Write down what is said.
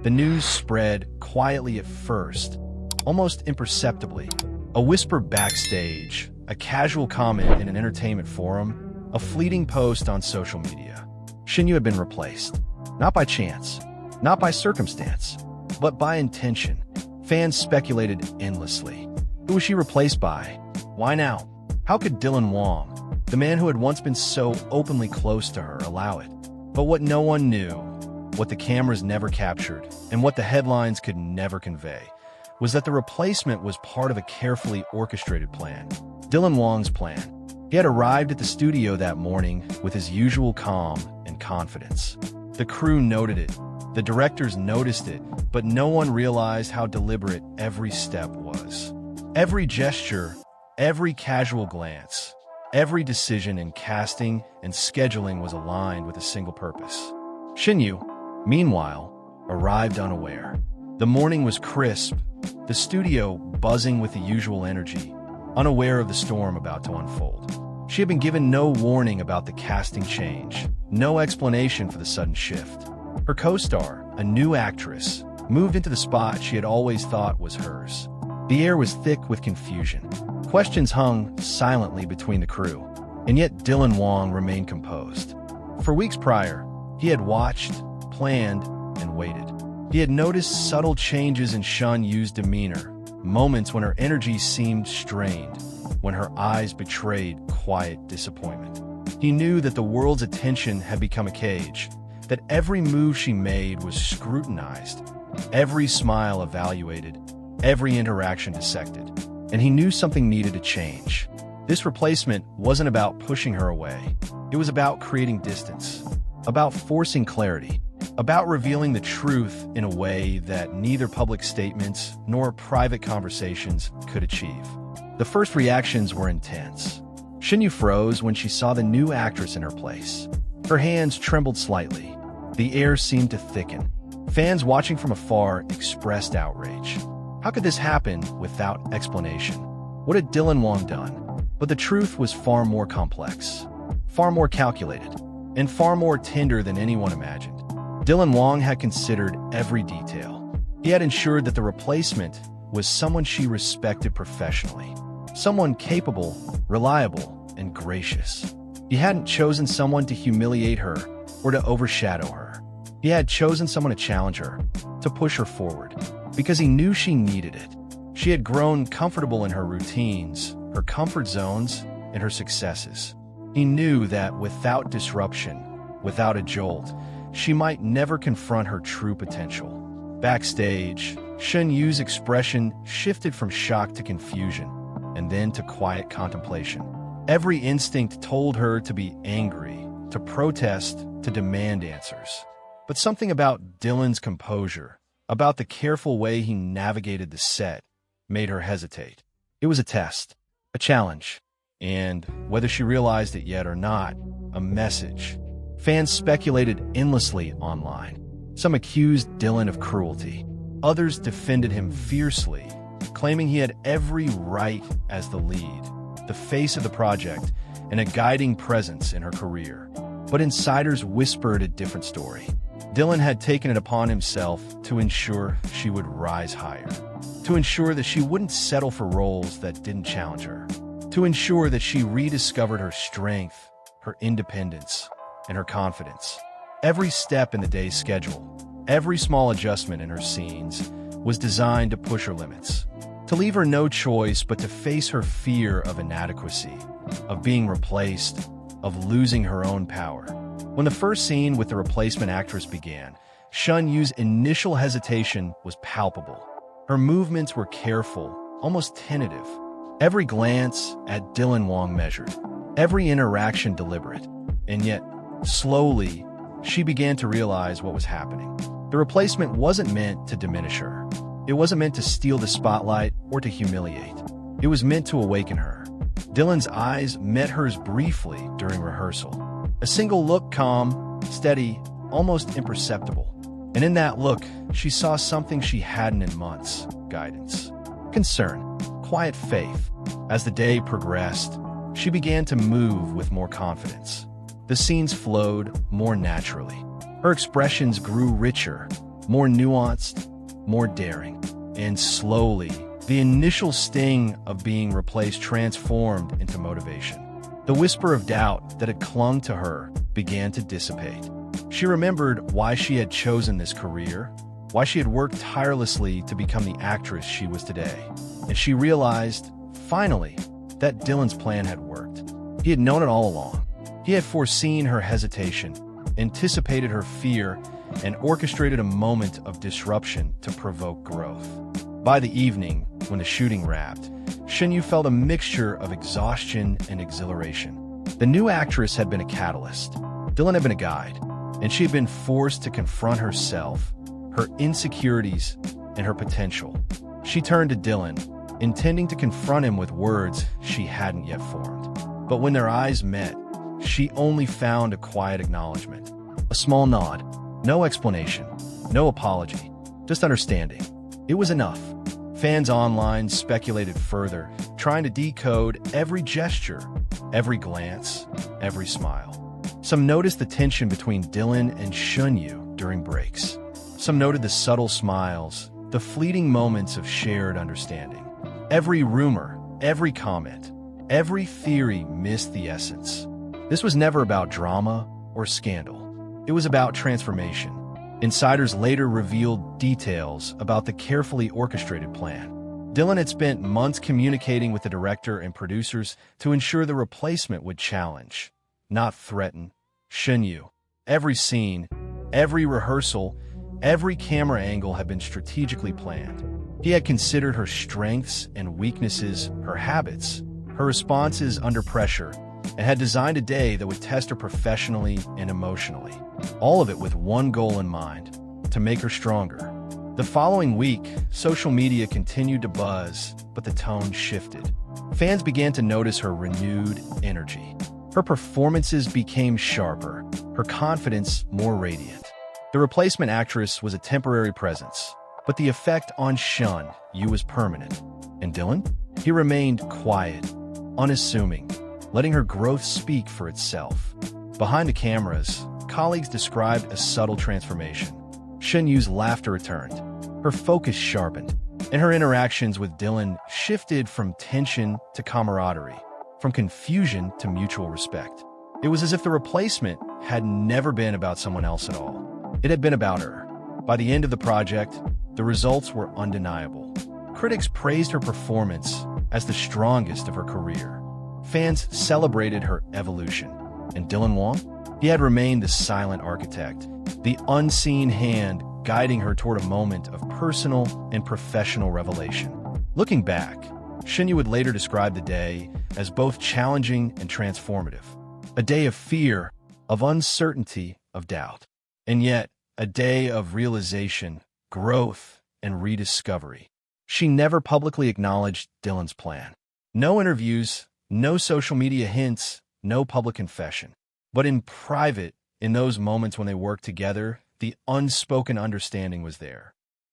The news spread quietly at first, almost imperceptibly. A whisper backstage, a casual comment in an entertainment forum, a fleeting post on social media. Shen Yue had been replaced. Not by chance, not by circumstance, but by intention. Fans speculated endlessly. Who was she replaced by? Why now? How could Dylan Wang, the man who had once been so openly close to her, allow it? But what no one knew, what the cameras never captured, and what the headlines could never convey, was that the replacement was part of a carefully orchestrated plan. Dylan Wang's plan. He had arrived at the studio that morning with his usual calm and confidence. The crew noted it, the directors noticed it, but no one realized how deliberate every step was. Every gesture, every casual glance, every decision in casting and scheduling was aligned with a single purpose. Shen Yue, meanwhile, arrived unaware. The morning was crisp, the studio buzzing with the usual energy, unaware of the storm about to unfold. She had been given no warning about the casting change, no explanation for the sudden shift. Her co-star, a new actress, moved into the spot she had always thought was hers. The air was thick with confusion. Questions hung silently between the crew, and yet Dylan Wang remained composed. For weeks prior, he had watched, planned, and waited. He had noticed subtle changes in Shen Yue's demeanor, moments when her energy seemed strained, when her eyes betrayed quiet disappointment. He knew that the world's attention had become a cage, that every move she made was scrutinized, every smile evaluated, every interaction dissected, and he knew something needed to change. This replacement wasn't about pushing her away. It was about creating distance, about forcing clarity, about revealing the truth in a way that neither public statements nor private conversations could achieve. The first reactions were intense. Shen Yue froze when she saw the new actress in her place. Her hands trembled slightly. The air seemed to thicken. Fans watching from afar expressed outrage. How could this happen without explanation? What had Dylan Wang done? But the truth was far more complex, far more calculated, and far more tender than anyone imagined. Dylan Wang had considered every detail. He had ensured that the replacement was someone she respected professionally, someone capable, reliable, and gracious. He hadn't chosen someone to humiliate her or to overshadow her. He had chosen someone to challenge her, to push her forward, because he knew she needed it. She had grown comfortable in her routines, her comfort zones, and her successes. He knew that without disruption, without a jolt, she might never confront her true potential. Backstage, Shen Yue's expression shifted from shock to confusion, and then to quiet contemplation. Every instinct told her to be angry, to protest, to demand answers. But something about Dylan's composure, about the careful way he navigated the set, made her hesitate. It was a test, a challenge, and, whether she realized it yet or not, a message. Fans speculated endlessly online. Some accused Dylan of cruelty. Others defended him fiercely, claiming he had every right as the lead, the face of the project, and a guiding presence in her career. But insiders whispered a different story. Dylan had taken it upon himself to ensure she would rise higher, to ensure that she wouldn't settle for roles that didn't challenge her, to ensure that she rediscovered her strength, her independence, and her confidence. Every step in the day's schedule, every small adjustment in her scenes, was designed to push her limits, to leave her no choice but to face her fear of inadequacy, of being replaced, of losing her own power. When the first scene with the replacement actress began, Shen Yue's initial hesitation was palpable. Her movements were careful, almost tentative. Every glance at Dylan Wang measured, every interaction deliberate. And yet, slowly, she began to realize what was happening. The replacement wasn't meant to diminish her. It wasn't meant to steal the spotlight or to humiliate. It was meant to awaken her. Dylan's eyes met hers briefly during rehearsal. A single look, calm, steady, almost imperceptible. And in that look, she saw something she hadn't in months: guidance, concern, quiet faith. As the day progressed, she began to move with more confidence. The scenes flowed more naturally. Her expressions grew richer, more nuanced, more daring. And slowly, the initial sting of being replaced transformed into motivation. The whisper of doubt that had clung to her began to dissipate. She remembered why she had chosen this career, why she had worked tirelessly to become the actress she was today. And she realized, finally, that Dylan's plan had worked. He had known it all along. He had foreseen her hesitation, anticipated her fear, and orchestrated a moment of disruption to provoke growth. By the evening, when the shooting wrapped, Shen Yue felt a mixture of exhaustion and exhilaration. The new actress had been a catalyst. Dylan had been a guide, and she had been forced to confront herself, her insecurities, and her potential. She turned to Dylan, intending to confront him with words she hadn't yet formed. But when their eyes met, she only found a quiet acknowledgement, a small nod, no explanation, no apology, just understanding. It was enough. Fans online speculated further, trying to decode every gesture, every glance, every smile. Some noticed the tension between Dylan and Shen Yue during breaks. Some noted the subtle smiles, the fleeting moments of shared understanding. Every rumor, every comment, every theory missed the essence. This was never about drama or scandal. It was about transformation. Insiders later revealed details about the carefully orchestrated plan. Dylan had spent months communicating with the director and producers to ensure the replacement would challenge, not threaten, Shen Yue. Every scene, every rehearsal, every camera angle had been strategically planned. He had considered her strengths and weaknesses, her habits, her responses under pressure, and had designed a day that would test her professionally and emotionally. All of it with one goal in mind: to make her stronger. The following week, social media continued to buzz, but the tone shifted. Fans began to notice her renewed energy. Her performances became sharper, her confidence more radiant. The replacement actress was a temporary presence, but the effect on Shen Yue was permanent. And Dylan? He remained quiet, unassuming, letting her growth speak for itself. Behind the cameras, colleagues described a subtle transformation. Shen Yue's laughter returned, her focus sharpened, and her interactions with Dylan shifted from tension to camaraderie, from confusion to mutual respect. It was as if the replacement had never been about someone else at all. It had been about her. By the end of the project, the results were undeniable. Critics praised her performance as the strongest of her career. Fans celebrated her evolution. And Dylan Wang? He had remained the silent architect, the unseen hand guiding her toward a moment of personal and professional revelation. Looking back, Shen Yue would later describe the day as both challenging and transformative. A day of fear, of uncertainty, of doubt. And yet, a day of realization, growth, and rediscovery. She never publicly acknowledged Dylan's plan. No interviews, no social media hints, no public confession. But in private, in those moments when they worked together, the unspoken understanding was there.